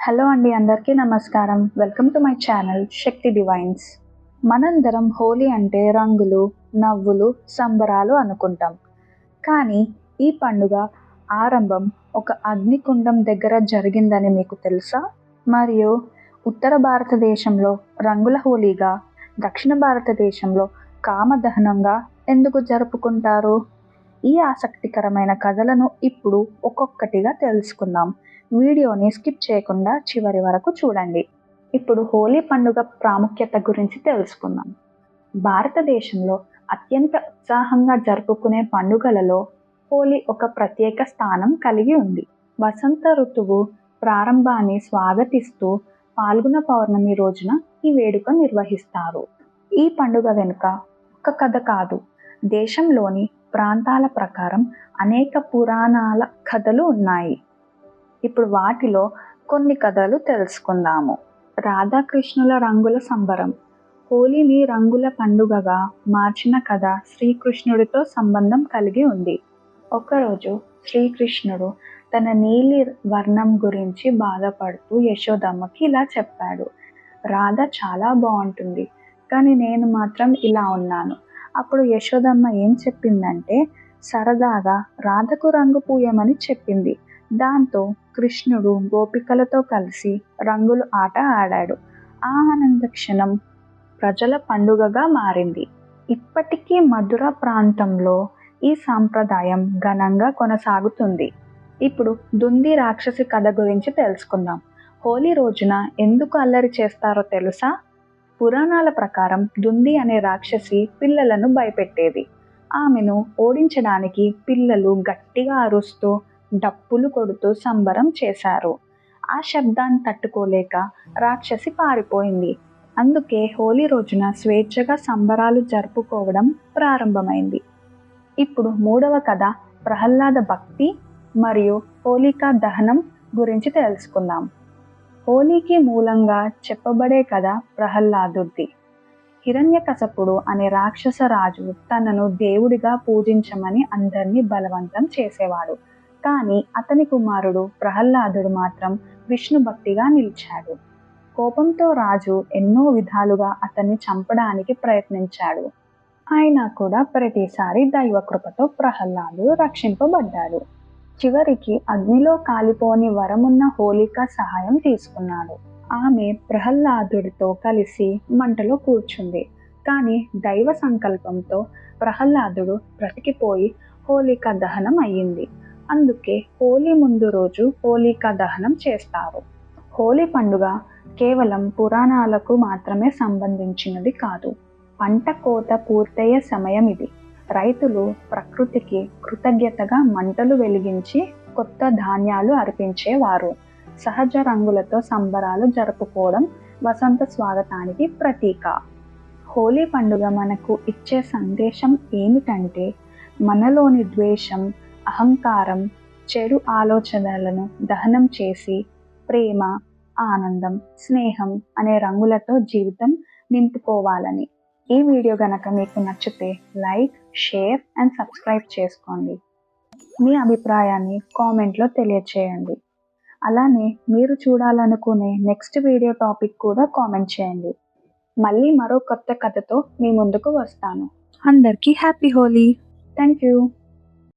Hello అండి, అందరికీ నమస్కారం. Welcome to my channel Shakti divines. మనందరం హోలీ అంటే రంగులు, నవ్వులు, సంబరాలు అనుకుంటాం. కానీ ఈ పండుగ ఆరంభం ఒక అగ్నికుండం దగ్గర జరిగిందని మీకు తెలుసా? మరియు ఉత్తర భారతదేశంలో రంగుల హోలీగా, దక్షిణ భారతదేశంలో కామదహనంగా ఎందుకు జరుపుకుంటారు? ఈ ఆసక్తికరమైన కథలను ఇప్పుడు ఒక్కొక్కటిగా తెలుసుకుందాం. వీడియోని స్కిప్ చేయకుండా చివరి వరకు చూడండి. ఇప్పుడు హోలీ పండుగ ప్రాముఖ్యత గురించి తెలుసుకుందాం. భారతదేశంలో అత్యంత ఉత్సాహంగా జరుపుకునే పండుగలలో హోలీ ఒక ప్రత్యేక స్థానం కలిగి ఉంది. వసంత ఋతువు ప్రారంభాన్ని స్వాగతిస్తూ పాల్గొన పౌర్ణమి రోజున ఈ వేడుక నిర్వహిస్తారు. ఈ పండుగ వెనుక ఒక కథ కాదు, దేశంలోని ప్రాంతాల ప్రకారం అనేక పురాణాల కథలు ఉన్నాయి. ఇప్పుడు వాటిలో కొన్ని కథలు తెలుసుకుందాము. రాధాకృష్ణుల రంగుల సంబరం. హోలీని రంగుల పండుగగా మార్చిన కథ శ్రీకృష్ణుడితో సంబంధం కలిగి ఉంది. ఒకరోజు శ్రీకృష్ణుడు తన నీలి వర్ణం గురించి బాధపడుతూ యశోదమ్మకి ఇలా చెప్పాడు: రాధ చాలా బాగుంటుంది, కానీ నేను మాత్రం ఇలా ఉన్నాను. అప్పుడు యశోదమ్మ ఏం చెప్పిందంటే, సరదాగా రాధకు రంగు పూయమని చెప్పింది. దాంతో కృష్ణుడు గోపికలతో కలిసి రంగుల ఆట ఆడాడు. ఆ ఆనంద క్షణం ప్రజల పండుగగా మారింది. ఇప్పటికీ మధుర ప్రాంతంలో ఈ సాంప్రదాయం ఘనంగా కొనసాగుతుంది. ఇప్పుడు దుంది రాక్షసి కథ గురించి తెలుసుకుందాం. హోలీ రోజున ఎందుకు అల్లరి చేస్తారో తెలుసా? పురాణాల ప్రకారం దుంది అనే రాక్షసి పిల్లలను భయపెట్టేది. ఆమెను ఓడించడానికి పిల్లలు గట్టిగా అరుస్తూ, డప్పులు కొడుతూ సంబరం చేశారు. ఆ శబ్దాన్ని తట్టుకోలేక రాక్షసి పారిపోయింది. అందుకే హోలీ రోజున స్వేచ్ఛగా సంబరాలు జరుపుకోవడం ప్రారంభమైంది. ఇప్పుడు మూడవ కథ ప్రహ్లాద భక్తి మరియు హోలికా దహనం గురించి తెలుసుకుందాం. హోలీకి మూలంగా చెప్పబడే కథ ప్రహ్లాదుడిది. హిరణ్యకశపుడు అనే రాక్షస రాజు తనను దేవుడిగా పూజించమని అందరినీ బలవంతం చేసేవాడు. కానీ అతని కుమారుడు ప్రహ్లాదుడు మాత్రం విష్ణు భక్తిగా నిలిచాడు. కోపంతో రాజు ఎన్నో విధాలుగా అతన్ని చంపడానికి ప్రయత్నించాడు. అయినా కూడా ప్రతిసారి దైవకృపతో ప్రహ్లాదుడు రక్షింపబడ్డాడు. చివరికి అగ్నిలో కాలిపోని వరమున్న హోలిక సహాయం తీసుకున్నాడు. ఆమె ప్రహ్లాదుడితో కలిసి మంటలో కూర్చుంది. కానీ దైవ సంకల్పంతో ప్రహ్లాదుడు బ్రతికిపోయి హోలికా దహనం అయ్యింది. అందుకే హోలీ ముందు రోజు హోలికా దహనం చేస్తారు. హోలీ పండుగ కేవలం పురాణాలకు మాత్రమే సంబంధించినది కాదు. పంట కోత పూర్తయ్యే సమయం ఇది. రైతులు ప్రకృతికి కృతజ్ఞతగా మంటలు వెలిగించి కొత్త ధాన్యాలు అర్పించేవారు. సహజ రంగులతో సంబరాలు జరుపుకోవడం వసంత స్వాగతానికి ప్రతీక. హోలీ పండుగ మనకు ఇచ్చే సందేశం ఏమిటంటే, మనలోని ద్వేషం, అహంకారం, చెడు ఆలోచనలను దహనం చేసి ప్రేమ, ఆనందం, స్నేహం అనే రంగులతో జీవితం నింపుకోవాలని. ఈ వీడియో గనక మీకు నచ్చితే లైక్, షేర్ అండ్ సబ్స్క్రైబ్ చేసుకోండి. మీ అభిప్రాయాన్ని కామెంట్లో తెలియచేయండి. అలానే మీరు చూడాలనుకునే నెక్స్ట్ వీడియో టాపిక్ కూడా కామెంట్ చేయండి. మళ్ళీ మరో కొత్త కథతో మీ ముందుకు వస్తాను. అందరికీ హ్యాపీ హోలీ. Thank you.